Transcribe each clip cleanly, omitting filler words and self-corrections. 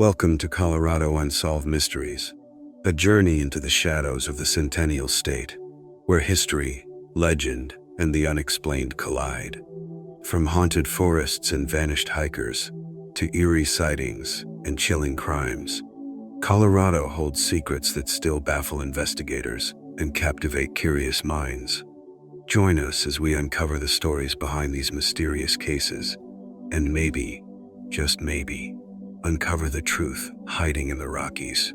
Welcome to Colorado Unsolved Mysteries, a journey into the shadows of the Centennial State, where history, legend, and the unexplained collide. From haunted forests and vanished hikers, to eerie sightings and chilling crimes, Colorado holds secrets that still baffle investigators and captivate curious minds. Join us as we uncover the stories behind these mysterious cases, and maybe, just maybe, uncover the truth hiding in the Rockies.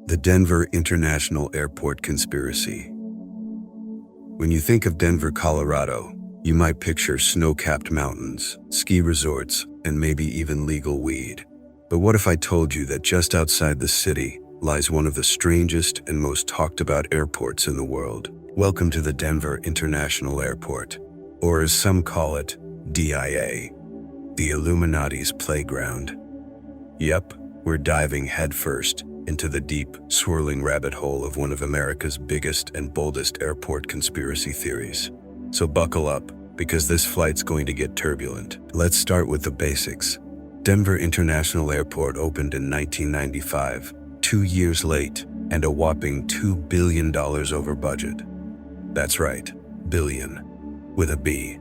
The Denver International Airport Conspiracy. When you think of Denver, Colorado, you might picture snow-capped mountains, ski resorts, and maybe even legal weed. But what if I told you that just outside the city lies one of the strangest and most talked about airports in the world? Welcome to the Denver International Airport, or as some call it, DIA. The Illuminati's playground. Yep, we're diving headfirst into the deep, swirling rabbit hole of one of America's biggest and boldest airport conspiracy theories. So buckle up, because this flight's going to get turbulent. Let's start with the basics. Denver International Airport opened in 1995, 2 years late, and a whopping $2 billion over budget. That's right, billion, with a B.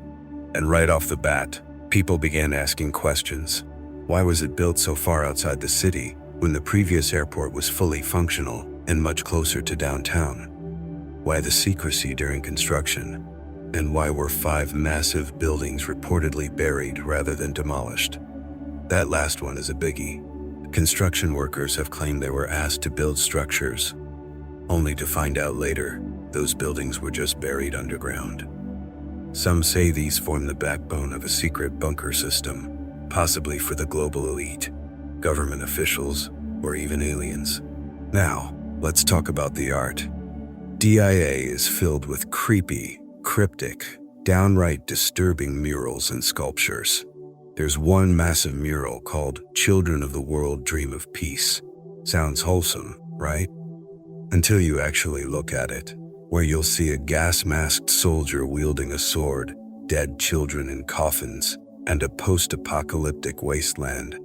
And right off the bat, people began asking questions. Why was it built so far outside the city when the previous airport was fully functional and much closer to downtown? Why the secrecy during construction? And why were 5 massive buildings reportedly buried rather than demolished? That last one is a biggie. Construction workers have claimed they were asked to build structures, only to find out later those buildings were just buried underground. Some say these form the backbone of a secret bunker system, possibly for the global elite, government officials, or even aliens. Now, let's talk about the art. DIA is filled with creepy, cryptic, downright disturbing murals and sculptures. There's one massive mural called "Children of the World Dream of Peace." Sounds wholesome, right? Until you actually look at it, where you'll see a gas-masked soldier wielding a sword, dead children in coffins, and a post-apocalyptic wasteland.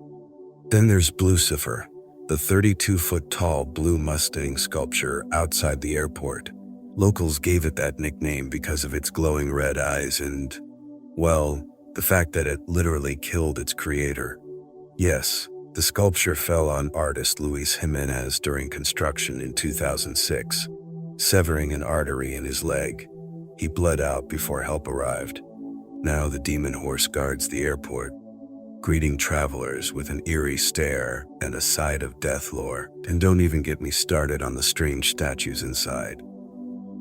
Then there's Blucifer, the 32-foot-tall blue Mustang sculpture outside the airport. Locals gave it that nickname because of its glowing red eyes and, well, the fact that it literally killed its creator. Yes, the sculpture fell on artist Luis Jimenez during construction in 2006. Severing an artery in his leg, he bled out before help arrived. Now the demon horse guards the airport, greeting travelers with an eerie stare and a side of death lore. And don't even get me started on the strange statues inside,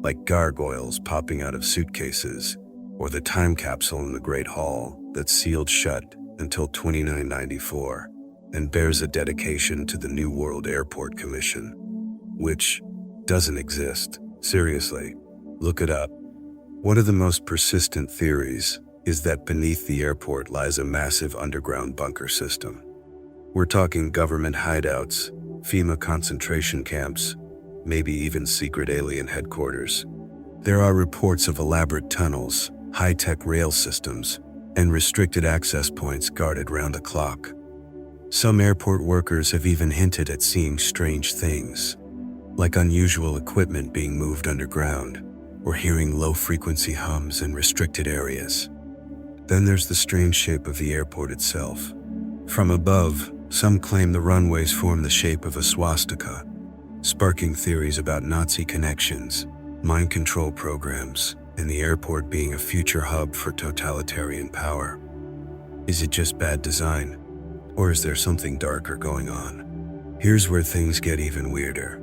like gargoyles popping out of suitcases, or the time capsule in the Great Hall that's sealed shut until 2994 and bears a dedication to the New World Airport Commission, which doesn't exist. Seriously, look it up. One of the most persistent theories is that beneath the airport lies a massive underground bunker system. We're talking government hideouts, FEMA concentration camps, maybe even secret alien headquarters. There are reports of elaborate tunnels, high-tech rail systems, and restricted access points guarded round the clock. Some airport workers have even hinted at seeing strange things, like unusual equipment being moved underground, or hearing low-frequency hums in restricted areas. Then there's the strange shape of the airport itself. From above, some claim the runways form the shape of a swastika, sparking theories about Nazi connections, mind control programs, and the airport being a future hub for totalitarian power. Is it just bad design, or is there something darker going on? Here's where things get even weirder.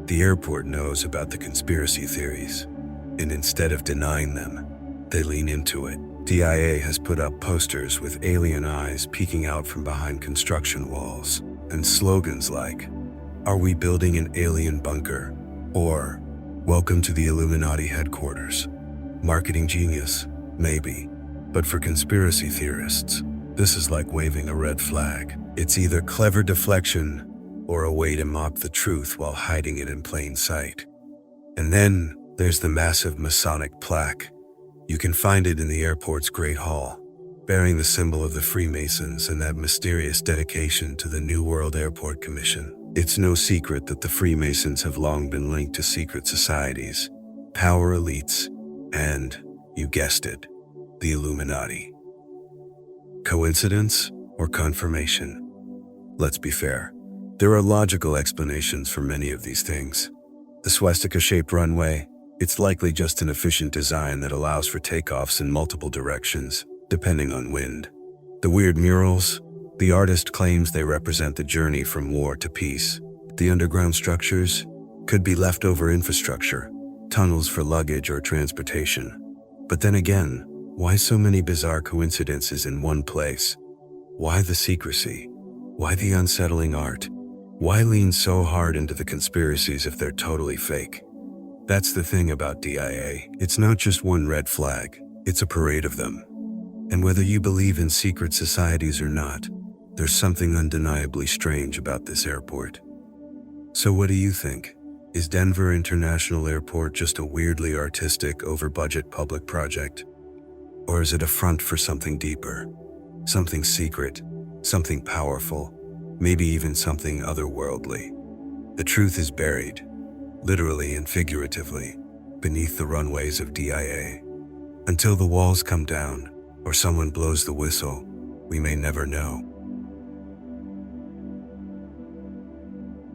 The airport knows about the conspiracy theories, and instead of denying them, they lean into it. DIA has put up posters with alien eyes peeking out from behind construction walls, and slogans like, "Are we building an alien bunker?" or "Welcome to the Illuminati headquarters." Marketing genius, maybe, but for conspiracy theorists, this is like waving a red flag. It's either clever deflection or a way to mock the truth while hiding it in plain sight. And then there's the massive Masonic plaque. You can find it in the airport's Great Hall, bearing the symbol of the Freemasons and that mysterious dedication to the New World Airport Commission. It's no secret that the Freemasons have long been linked to secret societies, power elites, and, you guessed it, the Illuminati. Coincidence or confirmation? Let's be fair. There are logical explanations for many of these things. The swastika-shaped runway, it's likely just an efficient design that allows for takeoffs in multiple directions, depending on wind. The weird murals, the artist claims they represent the journey from war to peace. The underground structures could be leftover infrastructure, tunnels for luggage or transportation. But then again, why so many bizarre coincidences in one place? Why the secrecy? Why the unsettling art? Why lean so hard into the conspiracies if they're totally fake? That's the thing about DIA. It's not just one red flag, it's a parade of them. And whether you believe in secret societies or not, there's something undeniably strange about this airport. So what do you think? Is Denver International Airport just a weirdly artistic, over-budget public project? Or is it a front for something deeper? Something secret, something powerful, maybe even something otherworldly? The truth is buried, literally and figuratively, beneath the runways of DIA. Until the walls come down, or someone blows the whistle, we may never know.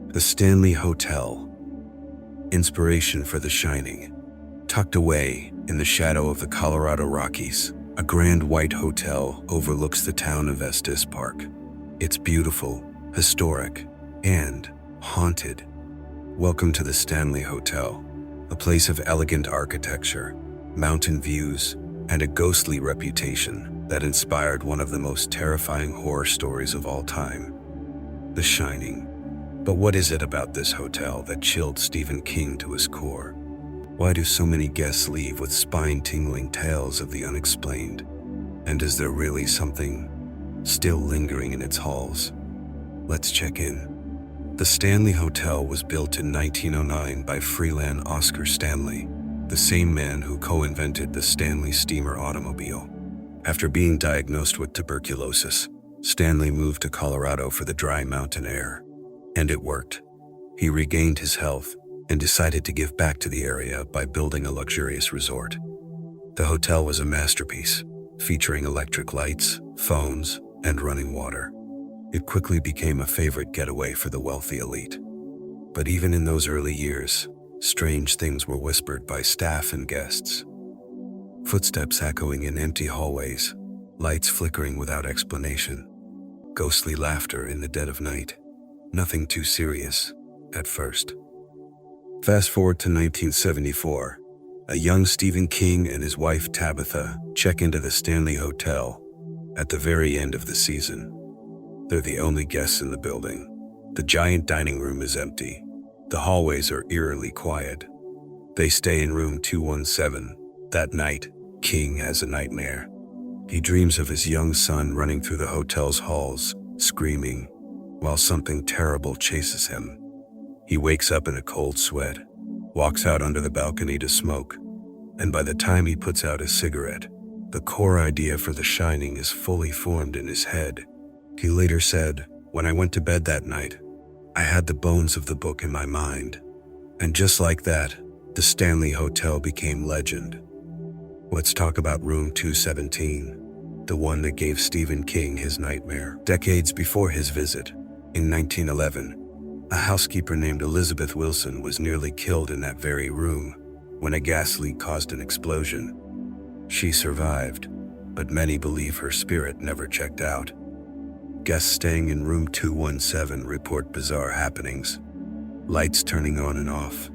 The Stanley Hotel. Inspiration for The Shining. Tucked away in the shadow of the Colorado Rockies, a grand white hotel overlooks the town of Estes Park. It's beautiful, historic, and haunted. Welcome to the Stanley Hotel, a place of elegant architecture, mountain views, and a ghostly reputation that inspired one of the most terrifying horror stories of all time, The Shining. But what is it about this hotel that chilled Stephen King to his core? Why do so many guests leave with spine-tingling tales of the unexplained? And is there really something still lingering in its halls? Let's check in. The Stanley Hotel was built in 1909 by freelance Oscar Stanley, the same man who co-invented the Stanley steamer automobile. After being diagnosed with tuberculosis, Stanley moved to Colorado for the dry mountain air. And it worked. He regained his health and decided to give back to the area by building a luxurious resort. The hotel was a masterpiece, featuring electric lights, phones, and running water. It quickly became a favorite getaway for the wealthy elite. But even in those early years, strange things were whispered by staff and guests. Footsteps echoing in empty hallways, lights flickering without explanation, ghostly laughter in the dead of night. Nothing too serious, at first. Fast forward to 1974. A young Stephen King and his wife Tabitha check into the Stanley Hotel at the very end of the season. They're the only guests in the building. The giant dining room is empty. The hallways are eerily quiet. They stay in room 217. That night, King has a nightmare. He dreams of his young son running through the hotel's halls, screaming, while something terrible chases him. He wakes up in a cold sweat, walks out under the balcony to smoke, and by the time he puts out his cigarette, the core idea for The Shining is fully formed in his head. He later said, "When I went to bed that night, I had the bones of the book in my mind." And just like that, the Stanley Hotel became legend. Let's talk about room 217, the one that gave Stephen King his nightmare. Decades before his visit, in 1911, a housekeeper named Elizabeth Wilson was nearly killed in that very room when a gas leak caused an explosion. She survived, but many believe her spirit never checked out. Guests staying in room 217 report bizarre happenings. Lights turning on and off,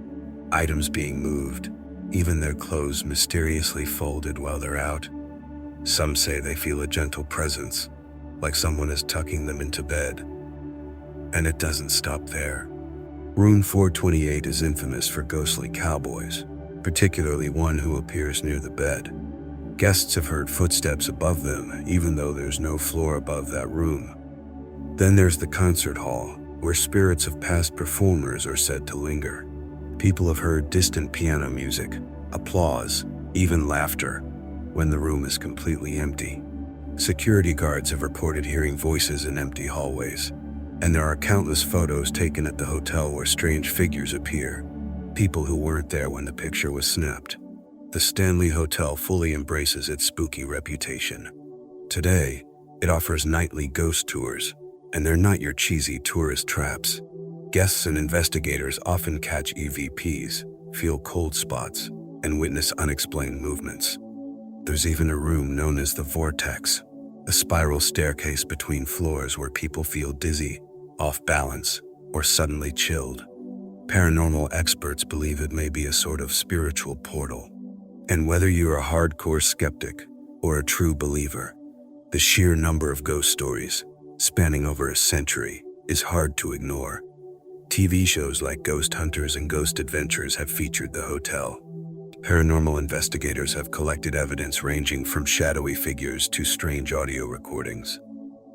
items being moved, even their clothes mysteriously folded while they're out. Some say they feel a gentle presence, like someone is tucking them into bed. And it doesn't stop there. Room 428 is infamous for ghostly cowboys, particularly one who appears near the bed. Guests have heard footsteps above them, even though there's no floor above that room. Then there's the concert hall, where spirits of past performers are said to linger. People have heard distant piano music, applause, even laughter, when the room is completely empty. Security guards have reported hearing voices in empty hallways, and there are countless photos taken at the hotel where strange figures appear, people who weren't there when the picture was snapped. The Stanley Hotel fully embraces its spooky reputation. Today, it offers nightly ghost tours, and they're not your cheesy tourist traps. Guests and investigators often catch EVPs, feel cold spots, and witness unexplained movements. There's even a room known as the Vortex, a spiral staircase between floors where people feel dizzy, off balance, or suddenly chilled. Paranormal experts believe it may be a sort of spiritual portal. And whether you're a hardcore skeptic or a true believer, the sheer number of ghost stories, spanning over a century, is hard to ignore. TV shows like Ghost Hunters and Ghost Adventures have featured the hotel. Paranormal investigators have collected evidence ranging from shadowy figures to strange audio recordings.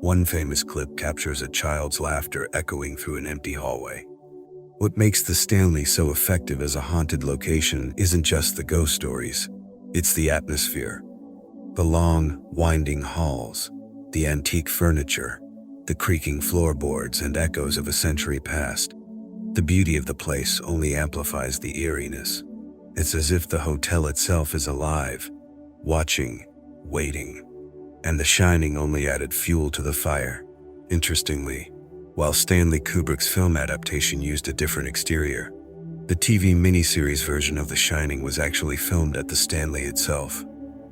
One famous clip captures a child's laughter echoing through an empty hallway. What makes the Stanley so effective as a haunted location isn't just the ghost stories, it's the atmosphere. The long, winding halls, the antique furniture, the creaking floorboards and echoes of a century past. The beauty of the place only amplifies the eeriness. It's as if the hotel itself is alive, watching, waiting, and The Shining only added fuel to the fire. Interestingly, while Stanley Kubrick's film adaptation used a different exterior, the TV miniseries version of The Shining was actually filmed at the Stanley itself.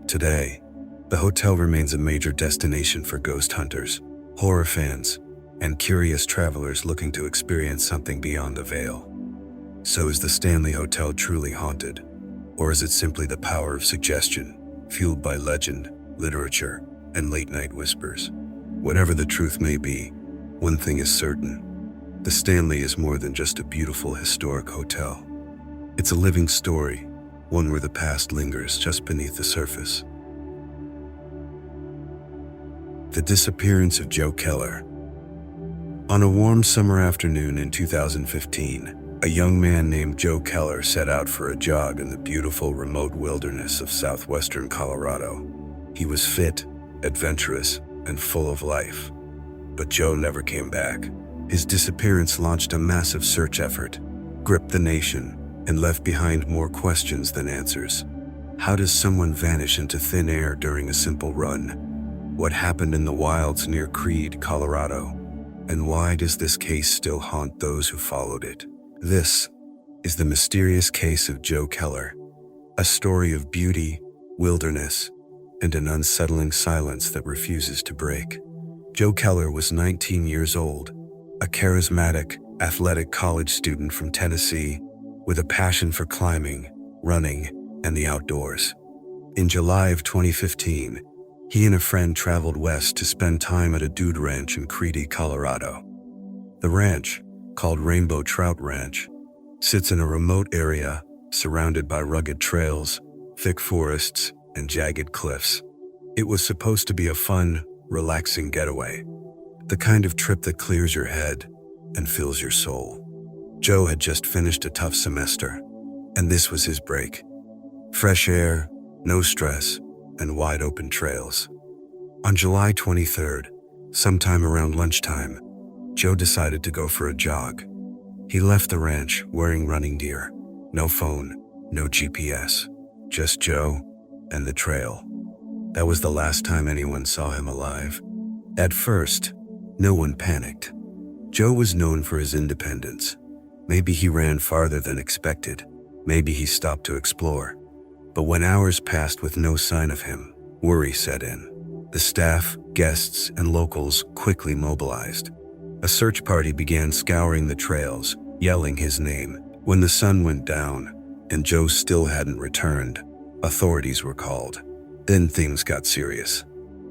Today, the hotel remains a major destination for ghost hunters, horror fans, and curious travelers looking to experience something beyond the veil. So is the Stanley Hotel truly haunted? Or is it simply the power of suggestion, fueled by legend, literature, and late-night whispers? Whatever the truth may be, one thing is certain. The Stanley is more than just a beautiful historic hotel. It's a living story, one where the past lingers just beneath the surface. The Disappearance of Joe Keller. On a warm summer afternoon in 2015, a young man named Joe Keller set out for a jog in the beautiful remote wilderness of southwestern Colorado. He was fit, adventurous, and full of life. But Joe never came back. His disappearance launched a massive search effort, gripped the nation, and left behind more questions than answers. How does someone vanish into thin air during a simple run? What happened in the wilds near Creede, Colorado? And why does this case still haunt those who followed it? This is the mysterious case of Joe Keller, a story of beauty, wilderness, and an unsettling silence that refuses to break. Joe Keller was 19 years old, a charismatic, athletic college student from Tennessee with a passion for climbing, running, and the outdoors. In July of 2015, he and a friend traveled west to spend time at a dude ranch in Creede, Colorado. The ranch, called Rainbow Trout Ranch, sits in a remote area surrounded by rugged trails, thick forests, and jagged cliffs. It was supposed to be a fun, relaxing getaway, the kind of trip that clears your head and fills your soul. Joe had just finished a tough semester, and this was his break. Fresh air, no stress, and wide-open trails. On July 23rd, sometime around lunchtime, Joe decided to go for a jog. He left the ranch wearing running gear. No phone, no GPS, just Joe and the trail. That was the last time anyone saw him alive. At first, no one panicked. Joe was known for his independence. Maybe he ran farther than expected. Maybe he stopped to explore. But when hours passed with no sign of him, worry set in. The staff, guests, and locals quickly mobilized. A search party began scouring the trails, yelling his name. When the sun went down, and Joe still hadn't returned, authorities were called. Then things got serious.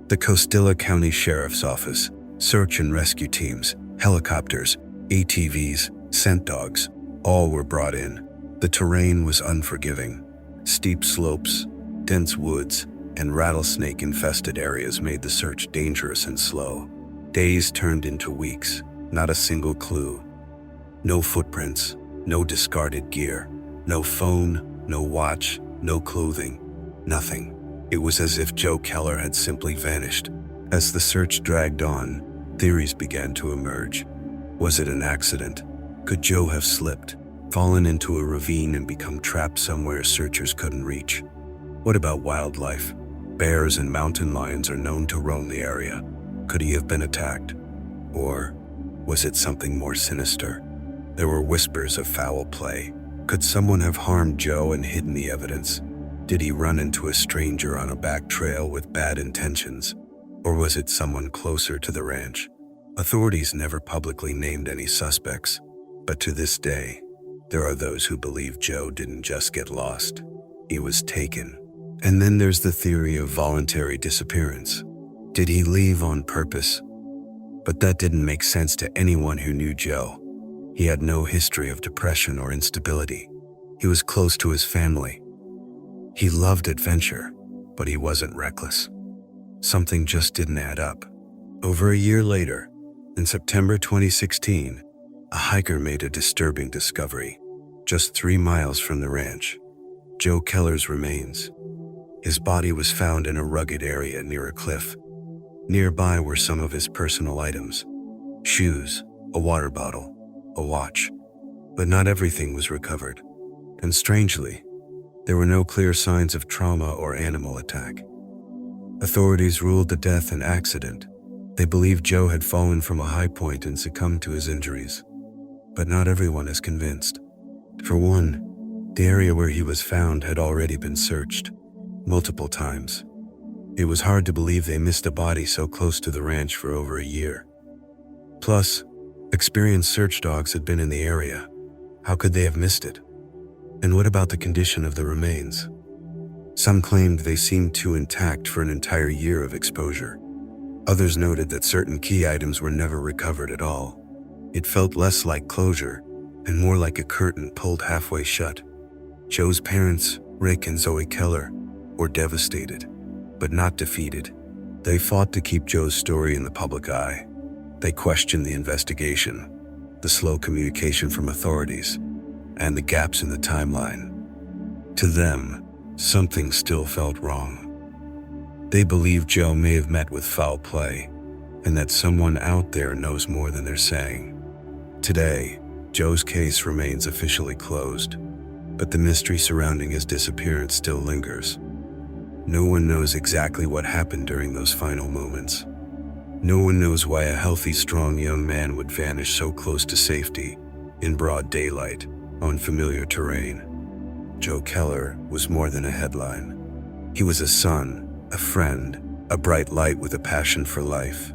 The Costilla County Sheriff's Office, search and rescue teams, helicopters, ATVs, scent dogs, all were brought in. The terrain was unforgiving. Steep slopes, dense woods, and rattlesnake-infested areas made the search dangerous and slow. Days turned into weeks, not a single clue. No footprints, no discarded gear, no phone, no watch, no clothing, nothing. It was as if Joe Keller had simply vanished. As the search dragged on, theories began to emerge. Was it an accident? Could Joe have slipped, fallen into a ravine and become trapped somewhere searchers couldn't reach? What about wildlife? Bears and mountain lions are known to roam the area. Could he have been attacked? Or was it something more sinister? There were whispers of foul play. Could someone have harmed Joe and hidden the evidence? Did he run into a stranger on a back trail with bad intentions? Or was it someone closer to the ranch? Authorities never publicly named any suspects, but to this day, there are those who believe Joe didn't just get lost. He was taken. And then there's the theory of voluntary disappearance. Did he leave on purpose? But that didn't make sense to anyone who knew Joe. He had no history of depression or instability. He was close to his family. He loved adventure, but he wasn't reckless. Something just didn't add up. Over a year later, in September 2016, a hiker made a disturbing discovery. Just 3 miles from the ranch, Joe Keller's remains. His body was found in a rugged area near a cliff. Nearby were some of his personal items: shoes, a water bottle, a watch. But not everything was recovered. And strangely, there were no clear signs of trauma or animal attack. Authorities ruled the death an accident. They believed Joe had fallen from a high point and succumbed to his injuries. But not everyone is convinced. For one, the area where he was found had already been searched multiple times. It was hard to believe they missed a body so close to the ranch for over a year. Plus, experienced search dogs had been in the area. How could they have missed it? And what about the condition of the remains? Some claimed they seemed too intact for an entire year of exposure. Others noted that certain key items were never recovered at all. It felt less like closure and more like a curtain pulled halfway shut. Joe's parents, Rick and Zoe Keller, were devastated, but not defeated. They fought to keep Joe's story in the public eye. They questioned the investigation, the slow communication from authorities, and the gaps in the timeline. To them, something still felt wrong. They believed Joe may have met with foul play, and that someone out there knows more than they're saying. Today, Joe's case remains officially closed, but the mystery surrounding his disappearance still lingers. No one knows exactly what happened during those final moments. No one knows why a healthy, strong young man would vanish so close to safety, in broad daylight, on familiar terrain. Joe Keller was more than a headline. He was a son, a friend, a bright light with a passion for life.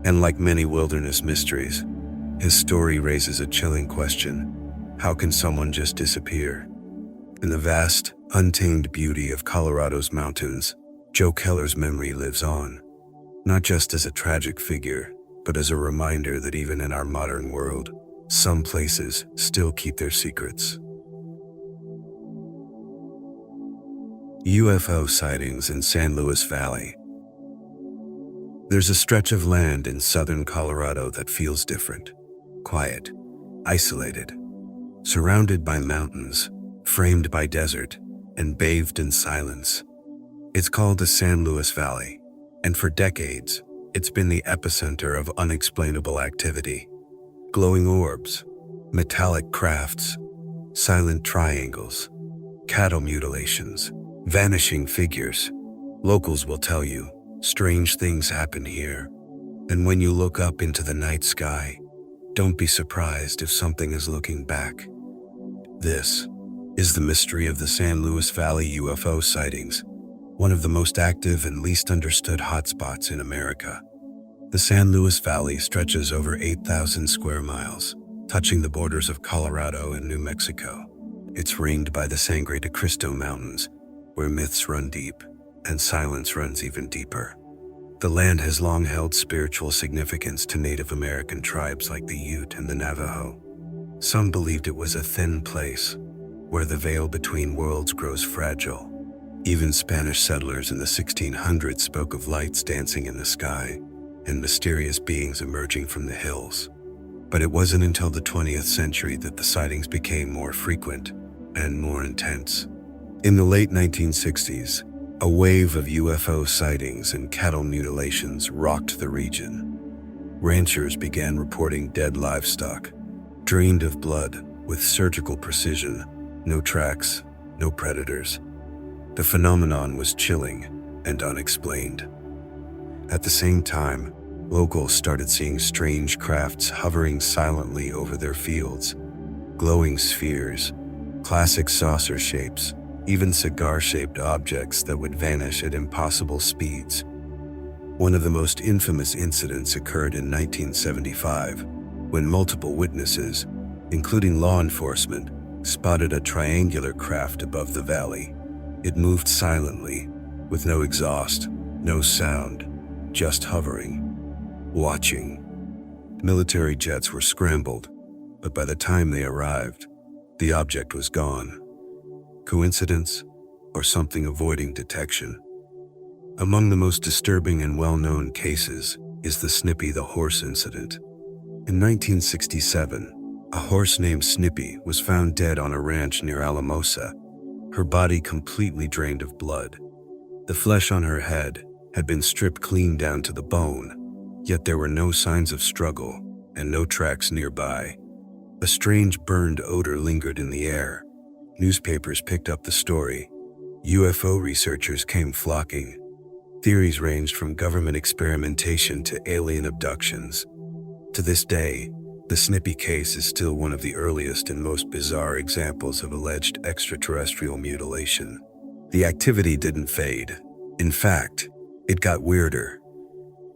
And like many wilderness mysteries, his story raises a chilling question. How can someone just disappear? In the vast, untamed beauty of Colorado's mountains, Joe Keller's memory lives on, not just as a tragic figure, but as a reminder that even in our modern world, some places still keep their secrets. UFO sightings in San Luis Valley. There's a stretch of land in southern Colorado that feels different, quiet, isolated, surrounded by mountains, framed by desert, and bathed in silence. It's called the San Luis Valley, and for decades, it's been the epicenter of unexplainable activity. Glowing orbs, metallic crafts, silent triangles, cattle mutilations, vanishing figures. Locals will tell you, strange things happen here. And when you look up into the night sky, don't be surprised if something is looking back. This is the mystery of the San Luis Valley UFO sightings, one of the most active and least understood hotspots in America. The San Luis Valley stretches over 8,000 square miles, touching the borders of Colorado and New Mexico. It's ringed by the Sangre de Cristo Mountains, where myths run deep and silence runs even deeper. The land has long held spiritual significance to Native American tribes like the Ute and the Navajo. Some believed it was a thin place, where the veil between worlds grows fragile. Even Spanish settlers in the 1600s spoke of lights dancing in the sky and mysterious beings emerging from the hills. But it wasn't until the 20th century that the sightings became more frequent and more intense. In the late 1960s, A wave of UFO sightings and cattle mutilations rocked the region. Ranchers began reporting dead livestock, drained of blood with surgical precision, no tracks, no predators. The phenomenon was chilling and unexplained. At the same time, locals started seeing strange crafts hovering silently over their fields, glowing spheres, classic saucer shapes, even cigar-shaped objects that would vanish at impossible speeds. One of the most infamous incidents occurred in 1975, when multiple witnesses, including law enforcement, spotted a triangular craft above the valley. It moved silently, with no exhaust, no sound, just hovering, watching. Military jets were scrambled, but by the time they arrived, the object was gone. Coincidence, or something avoiding detection? Among the most disturbing and well-known cases is the Snippy the horse incident. In 1967, a horse named Snippy was found dead on a ranch near Alamosa, her body completely drained of blood. The flesh on her head had been stripped clean down to the bone, yet there were no signs of struggle and no tracks nearby. A strange burned odor lingered in the air. Newspapers picked up the story. UFO researchers came flocking. Theories ranged from government experimentation to alien abductions. To this day, the Snippy case is still one of the earliest and most bizarre examples of alleged extraterrestrial mutilation. The activity didn't fade. In fact, it got weirder.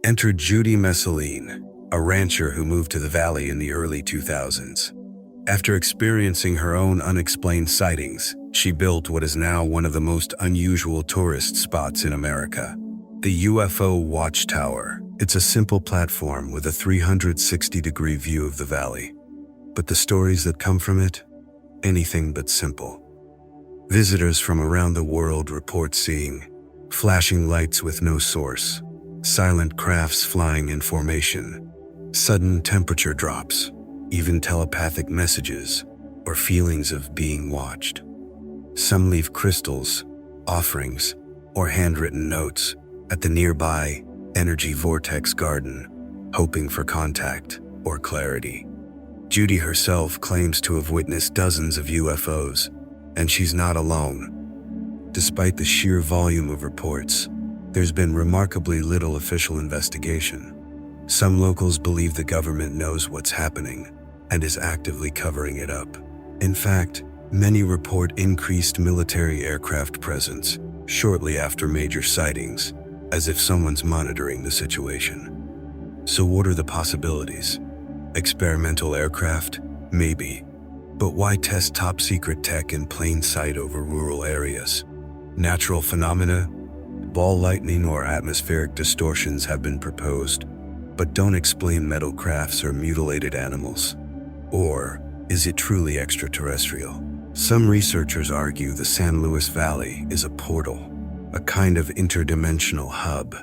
Enter Judy Messeline, a rancher who moved to the valley in the early 2000s. After experiencing her own unexplained sightings, she built what is now one of the most unusual tourist spots in America, the UFO Watchtower. It's a simple platform with a 360-degree view of the valley. But the stories that come from it? Anything but simple. Visitors from around the world report seeing flashing lights with no source, silent crafts flying in formation, sudden temperature drops, even telepathic messages or feelings of being watched. Some leave crystals, offerings, or handwritten notes at the nearby Energy Vortex Garden, hoping for contact or clarity. Judy herself claims to have witnessed dozens of UFOs, and she's not alone. Despite the sheer volume of reports, there's been remarkably little official investigation. Some locals believe the government knows what's happening and is actively covering it up. In fact, many report increased military aircraft presence shortly after major sightings, as if someone's monitoring the situation. So what are the possibilities? Experimental aircraft? Maybe. But why test top-secret tech in plain sight over rural areas? Natural phenomena? Ball lightning or atmospheric distortions have been proposed, but don't explain metal crafts or mutilated animals. Or is it truly extraterrestrial? Some researchers argue the San Luis Valley is a portal, a kind of interdimensional hub.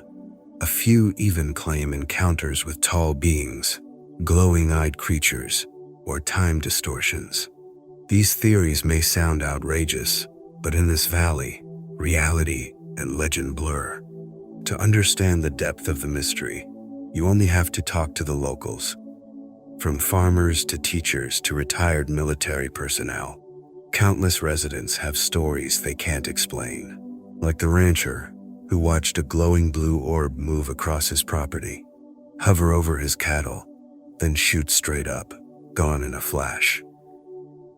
A few even claim encounters with tall beings, glowing-eyed creatures, or time distortions. These theories may sound outrageous, but in this valley, reality and legend blur. To understand the depth of the mystery, you only have to talk to the locals. From farmers to teachers to retired military personnel, countless residents have stories they can't explain. Like the rancher who watched a glowing blue orb move across his property, hover over his cattle, then shoot straight up, gone in a flash.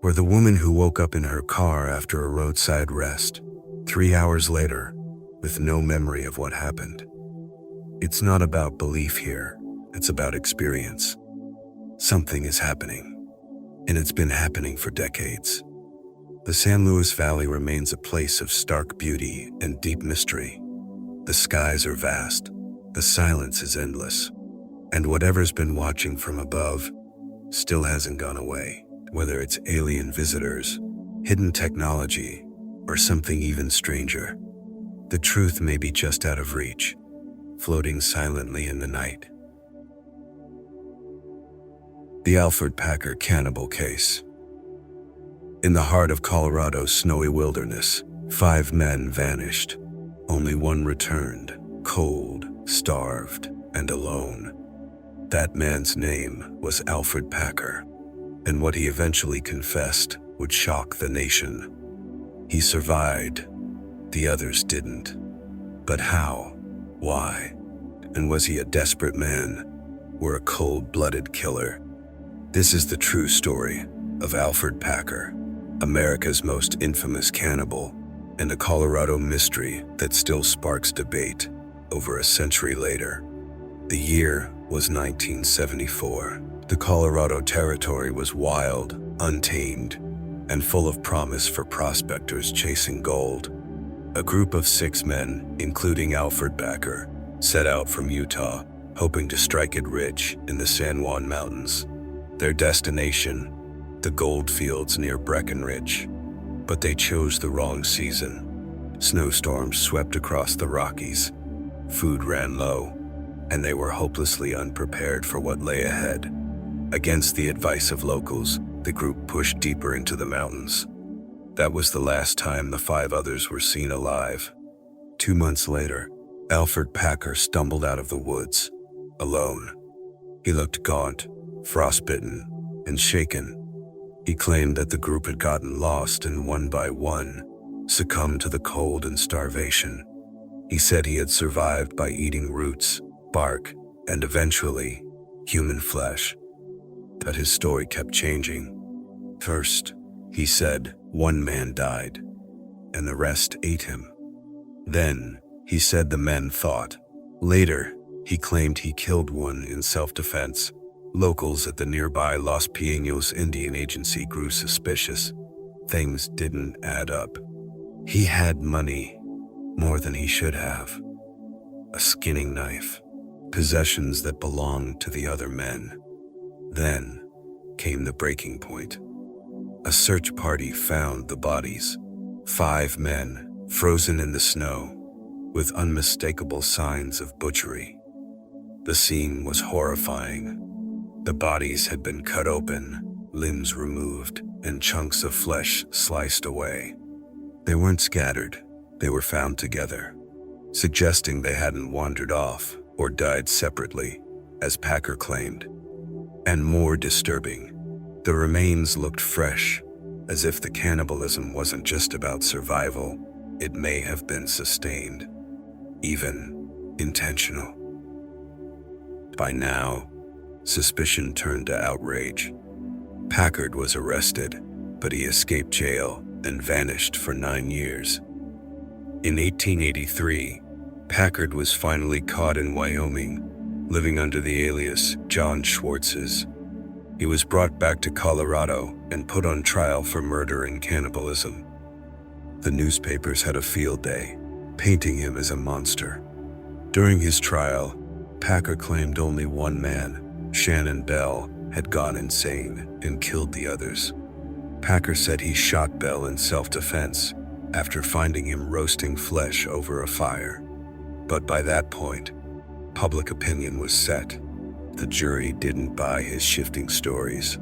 Or the woman who woke up in her car after a roadside rest, 3 hours later, with no memory of what happened. It's not about belief here, it's about experience. Something is happening, and it's been happening for decades. The San Luis Valley remains a place of stark beauty and deep mystery. The skies are vast, the silence is endless, and whatever's been watching from above still hasn't gone away. Whether it's alien visitors, hidden technology, or something even stranger, the truth may be just out of reach, floating silently in the night. The Alfred Packer cannibal case. In the heart of Colorado's snowy wilderness, 5 men vanished, only one returned, cold, starved, and alone. That man's name was Alfred Packer, and what he eventually confessed would shock the nation. He survived, the others didn't. But how? Why? And was he a desperate man or a cold-blooded killer? This is the true story of Alfred Packer, America's most infamous cannibal, and a Colorado mystery that still sparks debate over a century later. The year was 1974. The Colorado Territory was wild, untamed, and full of promise for prospectors chasing gold. A group of 6 men, including Alfred Packer, set out from Utah, hoping to strike it rich in the San Juan Mountains. Their destination, the gold fields near Breckenridge. But they chose the wrong season. Snowstorms swept across the Rockies. Food ran low, and they were hopelessly unprepared for what lay ahead. Against the advice of locals, the group pushed deeper into the mountains. That was the last time the 5 others were seen alive. 2 months later, Alfred Packer stumbled out of the woods, alone. He looked gaunt, frostbitten, and shaken. He claimed that the group had gotten lost and one by one succumbed to the cold and starvation. He said he had survived by eating roots, bark, and eventually, human flesh. But his story kept changing. First, he said 1 man died, and the rest ate him. Then, he said the men thought. Later, he claimed he killed one in self-defense. Locals at the nearby Los Piños Indian Agency grew suspicious. Things didn't add up. He had money, more than he should have. A skinning knife, possessions that belonged to the other men. Then came the breaking point. A search party found the bodies. 5 men, frozen in the snow, with unmistakable signs of butchery. The scene was horrifying. The bodies had been cut open, limbs removed, and chunks of flesh sliced away. They weren't scattered, they were found together, suggesting they hadn't wandered off or died separately, as Packer claimed. And more disturbing, the remains looked fresh, as if the cannibalism wasn't just about survival, it may have been sustained, even intentional. By now, suspicion turned to outrage. Packard was arrested, but he escaped jail and vanished for 9 years. In 1883, Packard was finally caught in Wyoming, living under the alias John Schwartz's. He was brought back to Colorado and put on trial for murder and cannibalism. The newspapers had a field day, painting him as a monster. During his trial, Packer claimed only 1 man, Shannon Bell, had gone insane and killed the others. Packer said he shot Bell in self-defense after finding him roasting flesh over a fire. But by that point, public opinion was set. The jury didn't buy his shifting stories.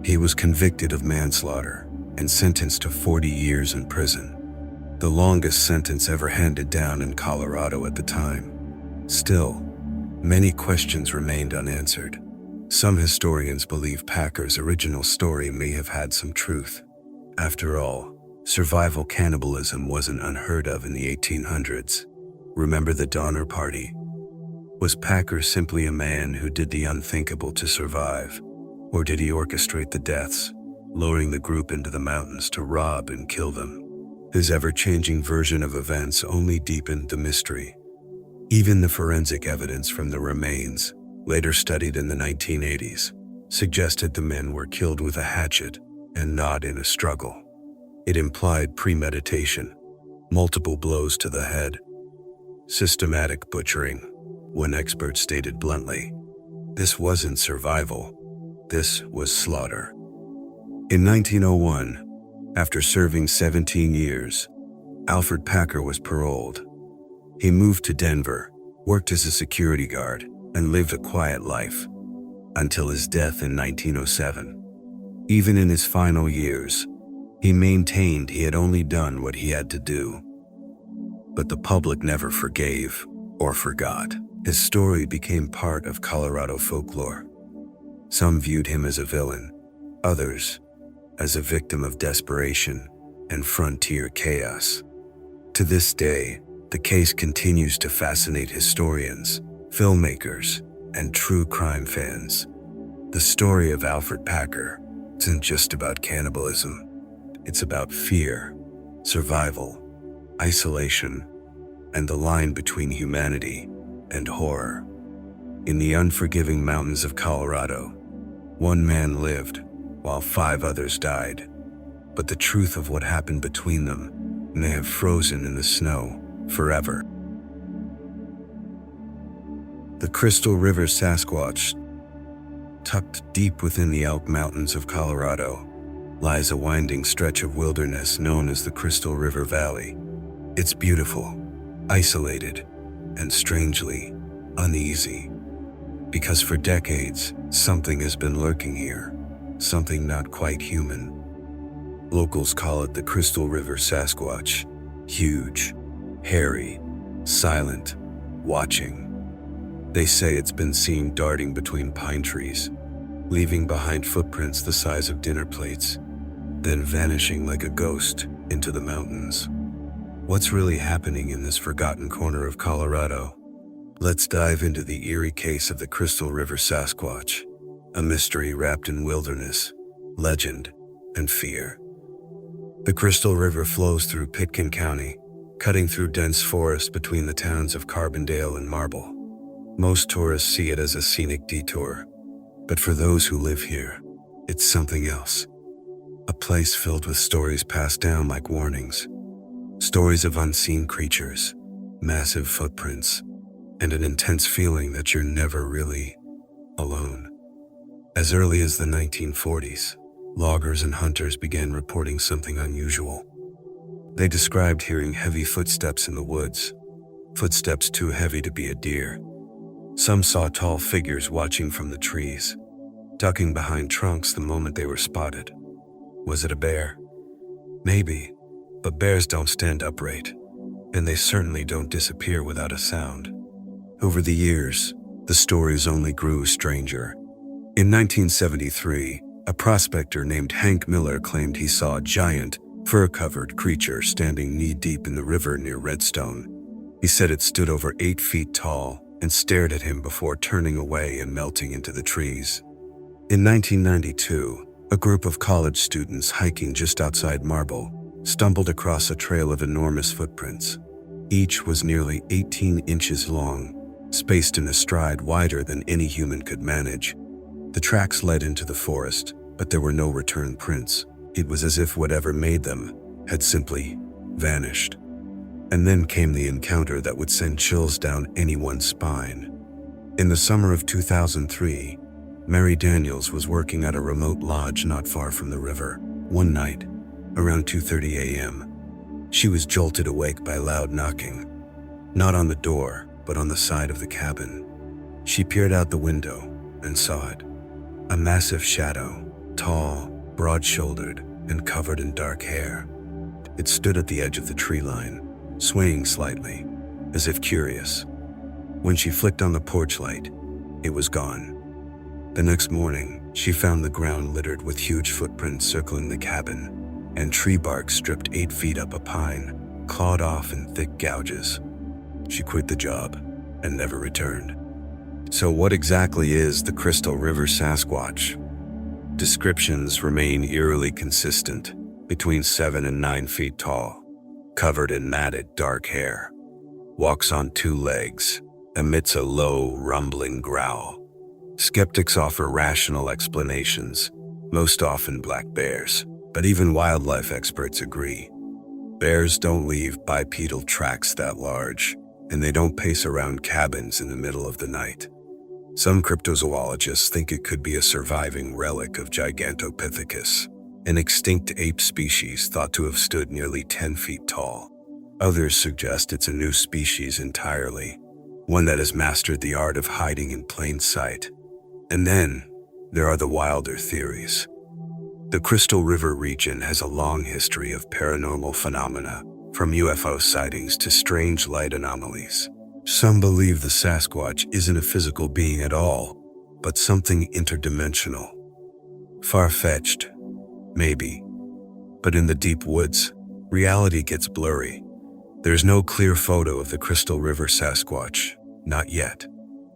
He was convicted of manslaughter and sentenced to 40 years in prison, the longest sentence ever handed down in Colorado at the time. Still, many questions remained unanswered. Some historians believe Packer's original story may have had some truth. After all, survival cannibalism wasn't unheard of in the 1800s. Remember the Donner Party? Was Packer simply a man who did the unthinkable to survive? Or did he orchestrate the deaths, luring the group into the mountains to rob and kill them? His ever-changing version of events only deepened the mystery. Even the forensic evidence from the remains, later studied in the 1980s, suggested the men were killed with a hatchet and not in a struggle. It implied premeditation, multiple blows to the head, systematic butchering, when experts stated bluntly, this wasn't survival, this was slaughter. In 1901, after serving 17 years, Alfred Packer was paroled. He moved to Denver, worked as a security guard, and lived a quiet life until his death in 1907. Even in his final years, he maintained he had only done what he had to do. but the public never forgave or forgot. His story became part of Colorado folklore. Some viewed him as a villain, others as a victim of desperation and frontier chaos. To this day, the case continues to fascinate historians, filmmakers, and true crime fans. The story of Alfred Packer isn't just about cannibalism. It's about fear, survival, isolation, and the line between humanity and horror. In the unforgiving mountains of Colorado, one man lived while 5 others died, but the truth of what happened between them may have frozen in the snow forever. The Crystal River Sasquatch, tucked deep within the Elk Mountains of Colorado, lies a winding stretch of wilderness known as the Crystal River Valley. It's beautiful, isolated, and strangely uneasy, because for decades, something has been lurking here, something not quite human. Locals call it the Crystal River Sasquatch, huge, hairy, silent, watching. They say it's been seen darting between pine trees, leaving behind footprints the size of dinner plates, then vanishing like a ghost into the mountains. What's really happening in this forgotten corner of Colorado? Let's dive into the eerie case of the Crystal River Sasquatch, a mystery wrapped in wilderness, legend, and fear. The Crystal River flows through Pitkin County, cutting through dense forest between the towns of Carbondale and Marble. Most tourists see it as a scenic detour, but for those who live here, it's something else. A place filled with stories passed down like warnings. Stories of unseen creatures, massive footprints, and an intense feeling that you're never really alone. As early as the 1940s, loggers and hunters began reporting something unusual. They described hearing heavy footsteps in the woods, footsteps too heavy to be a deer. Some saw tall figures watching from the trees, ducking behind trunks the moment they were spotted. Was it a bear? Maybe, but bears don't stand upright, and they certainly don't disappear without a sound. Over the years, the stories only grew stranger. In 1973, a prospector named Hank Miller claimed he saw a giant, fur-covered creature standing knee-deep in the river near Redstone. He said it stood over 8 feet tall and stared at him before turning away and melting into the trees. In 1992, a group of college students hiking just outside Marble stumbled across a trail of enormous footprints. Each was nearly 18 inches long, spaced in a stride wider than any human could manage. The tracks led into the forest, but there were no return prints. It was as if whatever made them had simply vanished. And then came the encounter that would send chills down anyone's spine. In the summer of 2003, Mary Daniels was working at a remote lodge not far from the river. One night, around 2:30 a.m., she was jolted awake by loud knocking. Not on the door, but on the side of the cabin. She peered out the window and saw it. A massive shadow, tall, broad-shouldered, and covered in dark hair. It stood at the edge of the tree line, swaying slightly, as if curious. When she flicked on the porch light, it was gone. The next morning, she found the ground littered with huge footprints circling the cabin, and tree bark stripped 8 feet up a pine, clawed off in thick gouges. She quit the job and never returned. So what exactly is the Crystal River Sasquatch? Descriptions remain eerily consistent, between 7 and 9 feet tall, covered in matted dark hair, walks on 2 legs, emits a low, rumbling growl. Skeptics offer rational explanations, most often black bears, but even wildlife experts agree. Bears don't leave bipedal tracks that large, and they don't pace around cabins in the middle of the night. Some cryptozoologists think it could be a surviving relic of Gigantopithecus, an extinct ape species thought to have stood nearly 10 feet tall. Others suggest it's a new species entirely, one that has mastered the art of hiding in plain sight. And then, there are the wilder theories. The Crystal River region has a long history of paranormal phenomena, from UFO sightings to strange light anomalies. Some believe the Sasquatch isn't a physical being at all, but something interdimensional. Far-fetched, maybe. But in the deep woods, reality gets blurry. There's no clear photo of the Crystal River Sasquatch, not yet.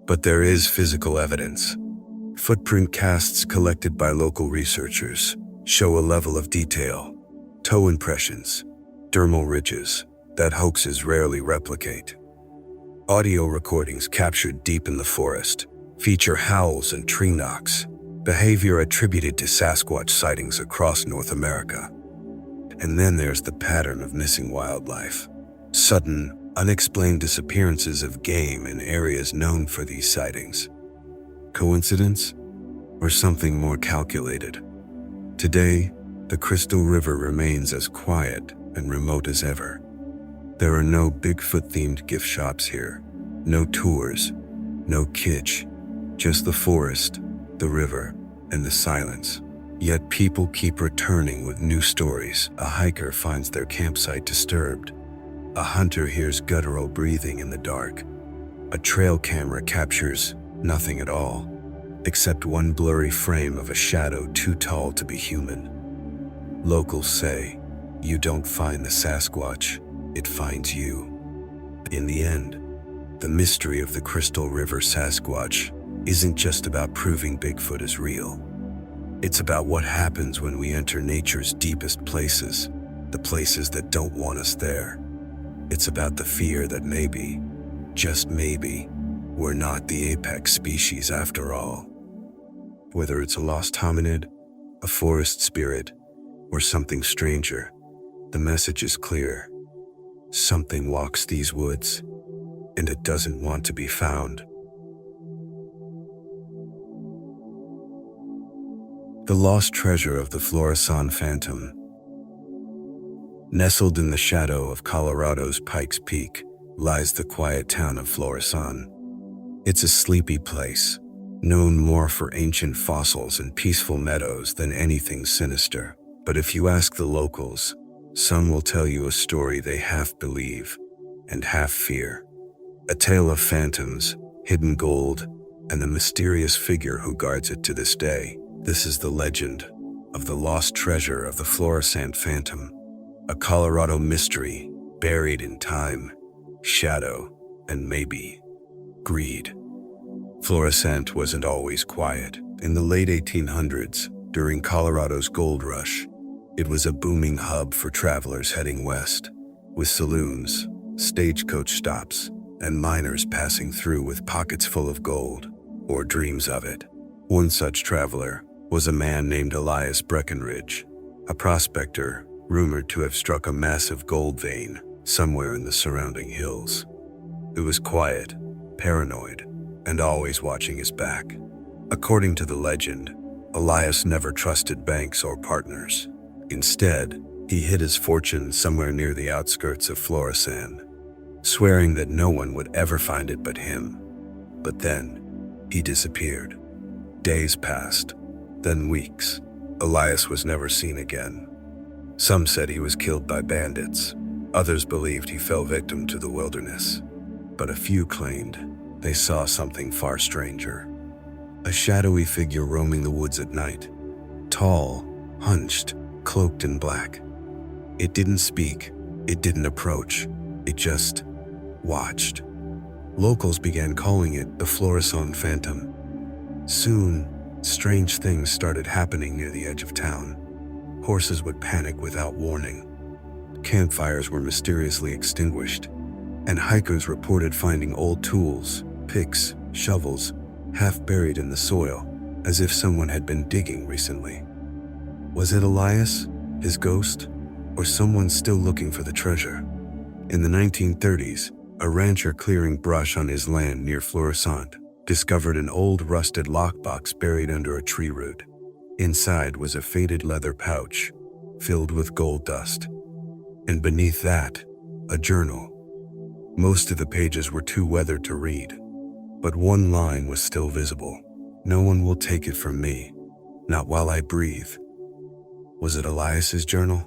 But there is physical evidence. Footprint casts collected by local researchers show a level of detail, toe impressions, dermal ridges that hoaxes rarely replicate. Audio recordings captured deep in the forest feature howls and tree knocks, behavior attributed to Sasquatch sightings across North America. And then there's the pattern of missing wildlife. Sudden, unexplained disappearances of game in areas known for these sightings. Coincidence? Or something more calculated? Today, the Crystal River remains as quiet and remote as ever. There are no Bigfoot-themed gift shops here, no tours, no kitsch, just the forest, the river, and the silence. Yet people keep returning with new stories. A hiker finds their campsite disturbed. A hunter hears guttural breathing in the dark. A trail camera captures nothing at all, except one blurry frame of a shadow too tall to be human. Locals say, you don't find the Sasquatch, it finds you. In the end, the mystery of the Crystal River Sasquatch isn't just about proving Bigfoot is real. It's about what happens when we enter nature's deepest places, the places that don't want us there. It's about the fear that maybe, just maybe, we're not the apex species after all. Whether it's a lost hominid, a forest spirit, or something stranger, the message is clear. Something walks these woods, and it doesn't want to be found. The lost treasure of the Florissant Phantom. Nestled in the shadow of Colorado's Pikes Peak lies the quiet town of Florissant. It's a sleepy place, known more for ancient fossils and peaceful meadows than anything sinister. But if you ask the locals, some will tell you a story they half believe and half fear. A tale of phantoms, hidden gold, and the mysterious figure who guards it to this day. This is the legend of the lost treasure of the Florissant Phantom, a Colorado mystery buried in time, shadow, and maybe greed. Florissant wasn't always quiet. In the late 1800s, during Colorado's gold rush, it was a booming hub for travelers heading west, with saloons, stagecoach stops, and miners passing through with pockets full of gold, or dreams of it. One such traveler was a man named Elias Breckenridge, a prospector rumored to have struck a massive gold vein somewhere in the surrounding hills. It was quiet, paranoid, and always watching his back. According to the legend, Elias never trusted banks or partners. Instead, he hid his fortune somewhere near the outskirts of Florissant, swearing that no one would ever find it but him. But then, he disappeared. Days passed, then weeks. Elias was never seen again. Some said he was killed by bandits. Others believed he fell victim to the wilderness. But a few claimed they saw something far stranger. A shadowy figure roaming the woods at night. Tall, hunched, cloaked in black. It didn't speak, it didn't approach, it just watched. Locals began calling it the Florissant Phantom. Soon, strange things started happening near the edge of town. Horses would panic without warning. Campfires were mysteriously extinguished, and hikers reported finding old tools, picks, shovels, half buried in the soil, as if someone had been digging recently. Was it Elias, his ghost, or someone still looking for the treasure? In the 1930s, a rancher clearing brush on his land near Florissant discovered an old rusted lockbox buried under a tree root. Inside was a faded leather pouch filled with gold dust, and beneath that, a journal. Most of the pages were too weathered to read, but one line was still visible. "No one will take it from me, not while I breathe." Was it Elias's journal?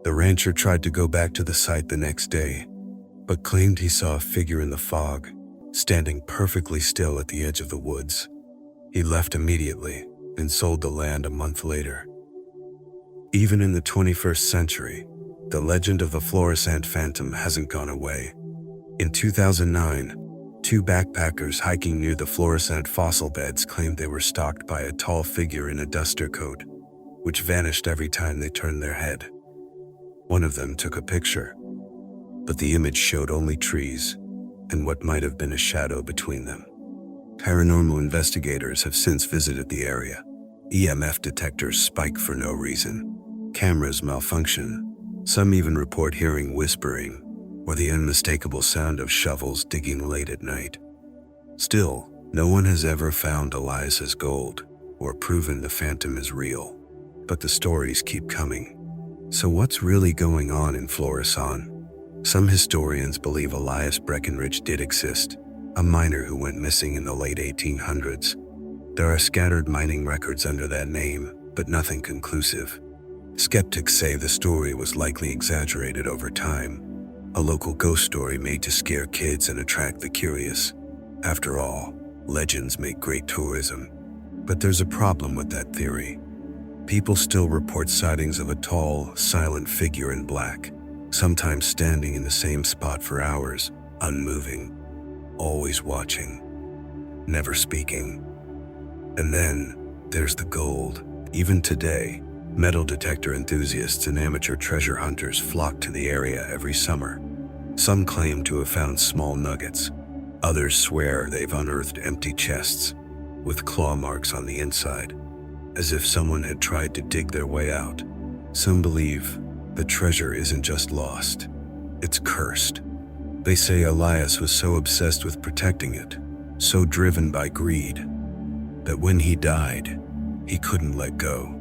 The rancher tried to go back to the site the next day, but claimed he saw a figure in the fog, standing perfectly still at the edge of the woods. He left immediately and sold the land a month later. Even in the 21st century, the legend of the Florissant Phantom hasn't gone away. In 2009, two backpackers hiking near the Florissant fossil beds claimed they were stalked by a tall figure in a duster coat, which vanished every time they turned their head. One of them took a picture, but the image showed only trees and what might have been a shadow between them. Paranormal investigators have since visited the area. EMF detectors spike for no reason. Cameras malfunction. Some even report hearing whispering or the unmistakable sound of shovels digging late at night. Still, no one has ever found Elias's gold or proven the phantom is real. But the stories keep coming. So what's really going on in Florissant? Some historians believe Elias Breckenridge did exist, a miner who went missing in the late 1800s. There are scattered mining records under that name, but nothing conclusive. Skeptics say the story was likely exaggerated over time, a local ghost story made to scare kids and attract the curious. After all, legends make great tourism. But there's a problem with that theory. People still report sightings of a tall, silent figure in black, sometimes standing in the same spot for hours, unmoving, always watching, never speaking. And then there's the gold. Even today, metal detector enthusiasts and amateur treasure hunters flock to the area every summer. Some claim to have found small nuggets. Others swear they've unearthed empty chests with claw marks on the inside, as if someone had tried to dig their way out. Some believe the treasure isn't just lost, it's cursed. They say Elias was so obsessed with protecting it, so driven by greed, that when he died, he couldn't let go.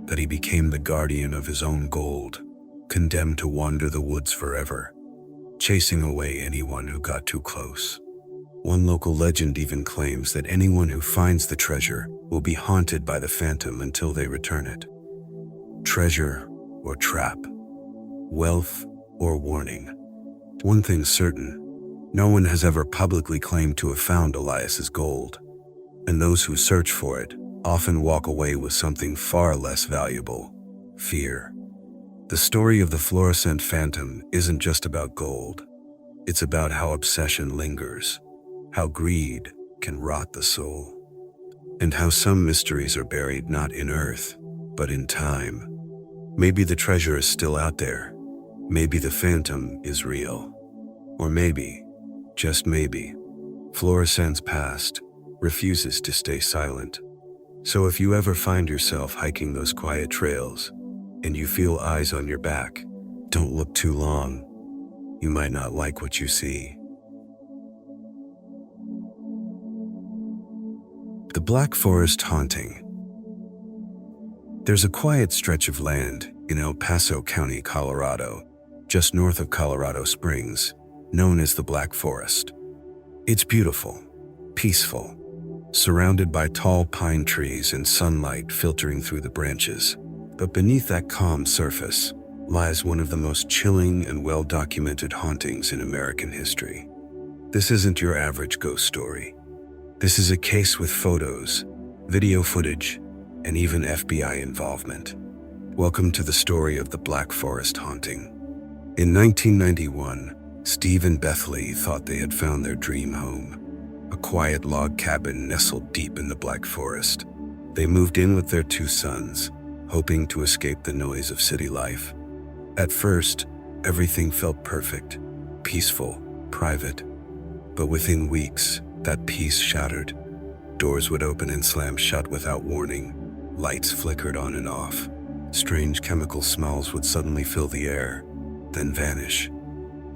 That he became the guardian of his own gold, condemned to wander the woods forever, chasing away anyone who got too close. One local legend even claims that anyone who finds the treasure will be haunted by the phantom until they return it. Treasure or trap, wealth or warning. One thing's certain, no one has ever publicly claimed to have found Elias's gold, and those who search for it often walk away with something far less valuable: fear. The story of the Florissant Phantom isn't just about gold. It's about how obsession lingers, how greed can rot the soul, and how some mysteries are buried not in earth, but in time. Maybe the treasure is still out there. Maybe the phantom is real. Or maybe, just maybe, Florissant's past refuses to stay silent. So if you ever find yourself hiking those quiet trails and you feel eyes on your back, don't look too long. You might not like what you see. The Black Forest Haunting. There's a quiet stretch of land in El Paso County, Colorado, just north of Colorado Springs, known as the Black Forest. It's beautiful, peaceful, surrounded by tall pine trees and sunlight filtering through the branches. But beneath that calm surface lies one of the most chilling and well-documented hauntings in American history. This isn't your average ghost story. This is a case with photos, video footage, and even FBI involvement. Welcome to the story of the Black Forest Haunting. In 1991, Steve and Beth Lee thought they had found their dream home, a quiet log cabin nestled deep in the Black Forest. They moved in with their two sons, hoping to escape the noise of city life. At first, everything felt perfect, peaceful, private. But within weeks, that peace shattered. Doors would open and slam shut without warning. Lights flickered on and off. Strange chemical smells would suddenly fill the air, then vanish.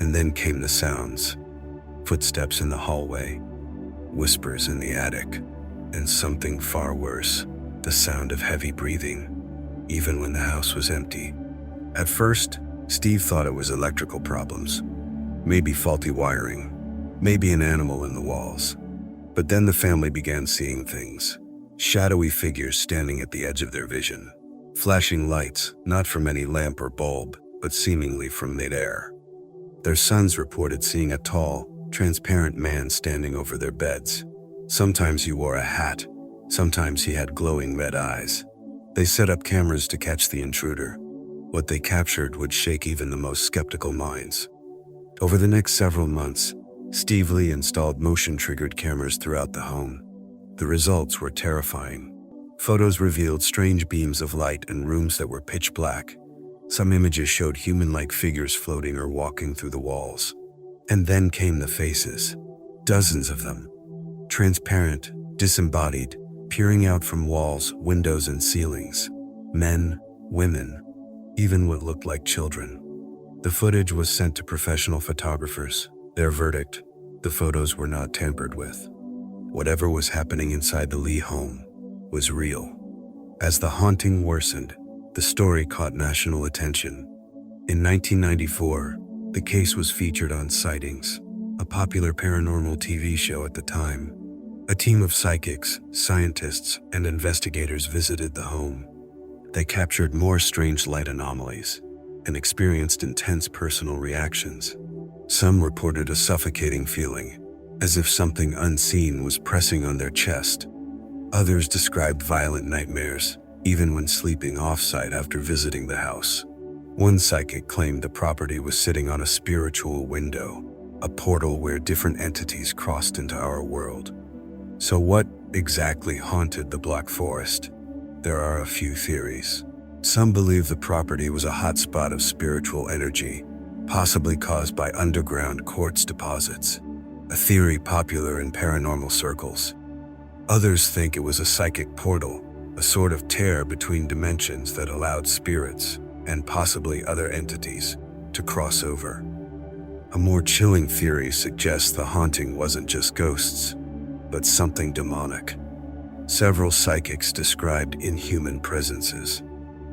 And then came the sounds. Footsteps in the hallway, whispers in the attic, and something far worse, the sound of heavy breathing, even when the house was empty. At first, Steve thought it was electrical problems, maybe faulty wiring, maybe an animal in the walls. But then the family began seeing things, shadowy figures standing at the edge of their vision, flashing lights, not from any lamp or bulb, but seemingly from midair. Their sons reported seeing a tall, transparent man standing over their beds. Sometimes he wore a hat, sometimes he had glowing red eyes. They set up cameras to catch the intruder. What they captured would shake even the most skeptical minds. Over the next several months, Steve Lee installed motion-triggered cameras throughout the home. The results were terrifying. Photos revealed strange beams of light in rooms that were pitch black. Some images showed human-like figures floating or walking through the walls. And then came the faces. Dozens of them. Transparent, disembodied, peering out from walls, windows, and ceilings. Men, women, even what looked like children. The footage was sent to professional photographers. Their verdict: the photos were not tampered with. Whatever was happening inside the Lee home was real. As the haunting worsened, the story caught national attention. In 1994, the case was featured on Sightings, a popular paranormal TV show at the time. A team of psychics, scientists, and investigators visited the home. They captured more strange light anomalies and experienced intense personal reactions. Some reported a suffocating feeling, as if something unseen was pressing on their chest. Others described violent nightmares, even when sleeping off-site after visiting the house. One psychic claimed the property was sitting on a spiritual window, a portal where different entities crossed into our world. So what exactly haunted the Black Forest? There are a few theories. Some believe the property was a hotspot of spiritual energy, possibly caused by underground quartz deposits, a theory popular in paranormal circles. Others think it was a psychic portal, a sort of tear between dimensions that allowed spirits, and possibly other entities, to cross over. A more chilling theory suggests the haunting wasn't just ghosts, but something demonic. Several psychics described inhuman presences,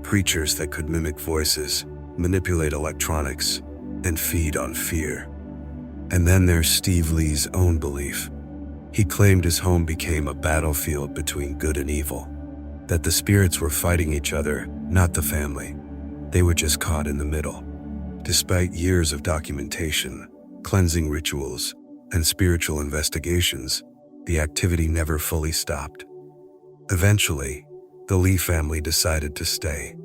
creatures that could mimic voices, manipulate electronics, and feed on fear. And then there's Steve Lee's own belief. He claimed his home became a battlefield between good and evil, that the spirits were fighting each other, not the family. They were just caught in the middle. Despite years of documentation, cleansing rituals, and spiritual investigations, the activity never fully stopped. Eventually, the Lee family decided to stay.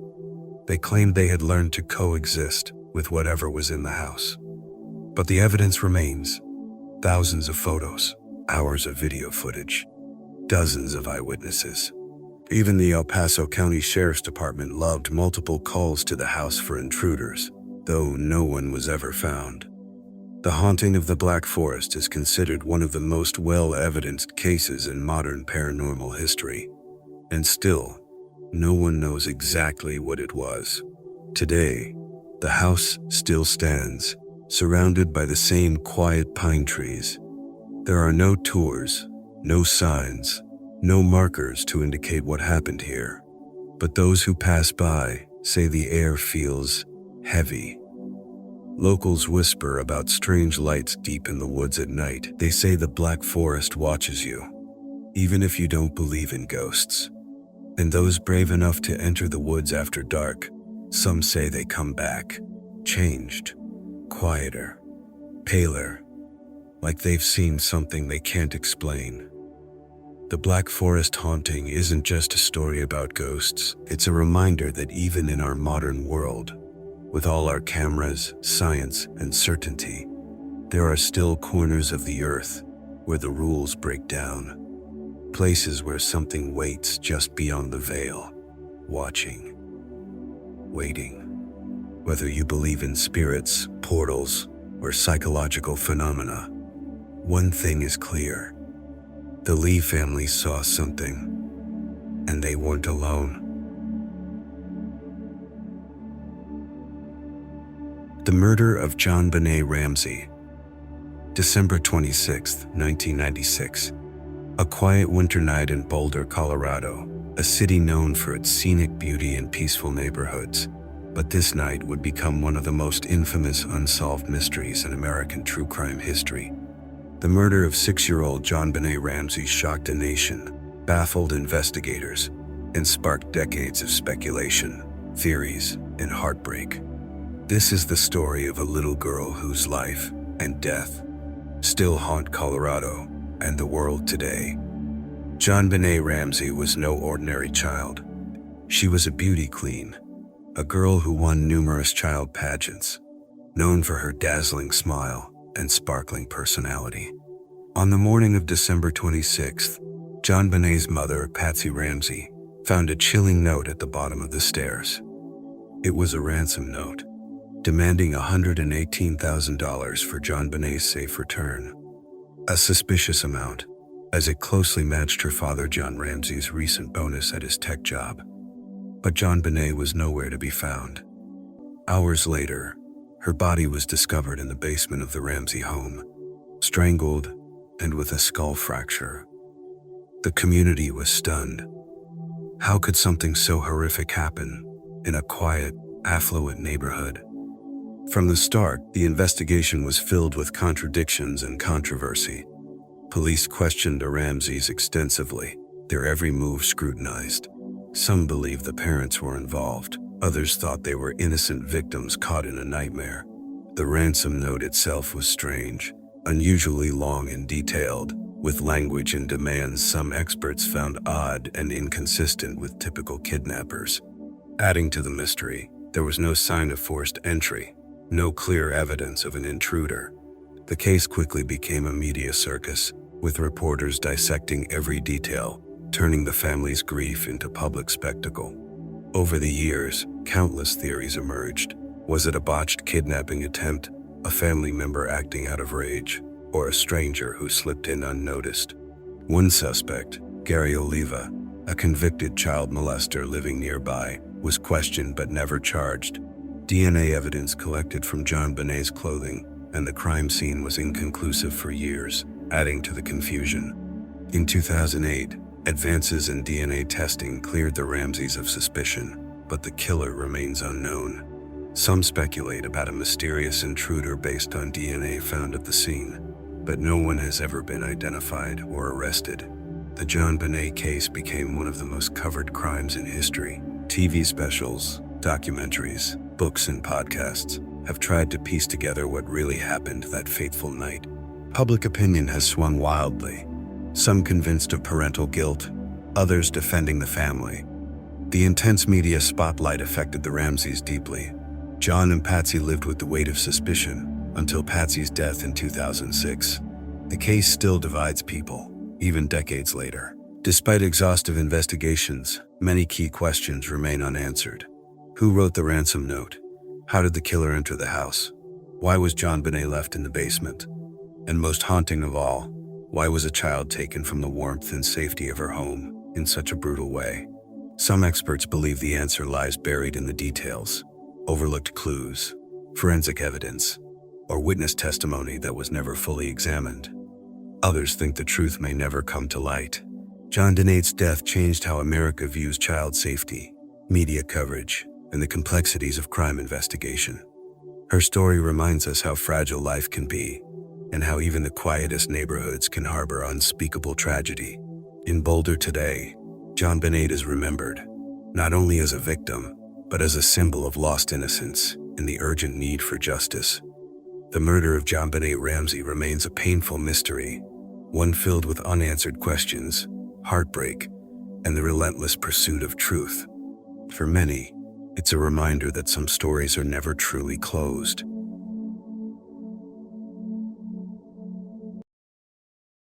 They claimed they had learned to coexist with whatever was in the house. But the evidence remains. Thousands of photos, hours of video footage, dozens of eyewitnesses. Even the El Paso County Sheriff's Department logged multiple calls to the house for intruders, though no one was ever found. The haunting of the Black Forest is considered one of the most well-evidenced cases in modern paranormal history. And still, no one knows exactly what it was. Today, the house still stands, surrounded by the same quiet pine trees. There are no tours, no signs, no markers to indicate what happened here. But those who pass by say the air feels heavy. Locals whisper about strange lights deep in the woods at night. They say the Black Forest watches you, even if you don't believe in ghosts. And those brave enough to enter the woods after dark, some say they come back, changed, quieter, paler, like they've seen something they can't explain. The Black Forest haunting isn't just a story about ghosts. It's a reminder that even in our modern world, with all our cameras, science, and certainty, there are still corners of the earth where the rules break down. Places where something waits just beyond the veil, watching, waiting. Whether you believe in spirits, portals, or psychological phenomena, one thing is clear. The Lee family saw something, and they weren't alone. The murder of JonBenet Ramsey. December 26, 1996. A quiet winter night in Boulder, Colorado, a city known for its scenic beauty and peaceful neighborhoods. But this night would become one of the most infamous unsolved mysteries in American true crime history. The murder of 6-year-old JonBenet Ramsey shocked a nation, baffled investigators, and sparked decades of speculation, theories, and heartbreak. This is the story of a little girl whose life and death still haunt Colorado and the world today. JonBenet Ramsey was no ordinary child. She was a beauty queen, a girl who won numerous child pageants, known for her dazzling smile and sparkling personality. On the morning of December 26th, JonBenet's mother, Patsy Ramsey, found a chilling note at the bottom of the stairs. It was a ransom note, demanding $118,000 for JonBenet's safe return. A suspicious amount, as it closely matched her father John Ramsey's recent bonus at his tech job. But JonBenet was nowhere to be found. Hours later, her body was discovered in the basement of the Ramsey home, strangled and with a skull fracture. The community was stunned. How could something so horrific happen in a quiet, affluent neighborhood? From the start, the investigation was filled with contradictions and controversy. Police questioned the Ramseys extensively, their every move scrutinized. Some believed the parents were involved. Others thought they were innocent victims caught in a nightmare. The ransom note itself was strange, unusually long and detailed, with language and demands some experts found odd and inconsistent with typical kidnappers. Adding to the mystery, there was no sign of forced entry, no clear evidence of an intruder. The case quickly became a media circus, with reporters dissecting every detail, turning the family's grief into public spectacle. Over the years, countless theories emerged. Was it a botched kidnapping attempt, a family member acting out of rage, or a stranger who slipped in unnoticed? One suspect, Gary Oliva, a convicted child molester living nearby, was questioned but never charged. DNA evidence collected from JonBenet's clothing and the crime scene was inconclusive for years, adding to the confusion. In 2008, advances in DNA testing cleared the Ramseys of suspicion, but the killer remains unknown. Some speculate about a mysterious intruder based on DNA found at the scene, but no one has ever been identified or arrested. The JonBenet case became one of the most covered crimes in history. TV specials, documentaries, books, and podcasts have tried to piece together what really happened that fateful night. Public opinion has swung wildly, some convinced of parental guilt, others defending the family. The intense media spotlight affected the Ramseys deeply. John and Patsy lived with the weight of suspicion until Patsy's death in 2006. The case still divides people, even decades later. Despite exhaustive investigations, many key questions remain unanswered. Who wrote the ransom note? How did the killer enter the house? Why was JonBenet left in the basement? And most haunting of all, why was a child taken from the warmth and safety of her home in such a brutal way? Some experts believe the answer lies buried in the details, overlooked clues, forensic evidence, or witness testimony that was never fully examined. Others think the truth may never come to light. JonBenet's death changed how America views child safety, media coverage, and the complexities of crime investigation. Her story reminds us how fragile life can be, and how even the quietest neighborhoods can harbor unspeakable tragedy. In Boulder today, JonBenet is remembered, not only as a victim, but as a symbol of lost innocence and the urgent need for justice. The murder of JonBenet Ramsey remains a painful mystery, one filled with unanswered questions, heartbreak, and the relentless pursuit of truth. For many, it's a reminder that some stories are never truly closed,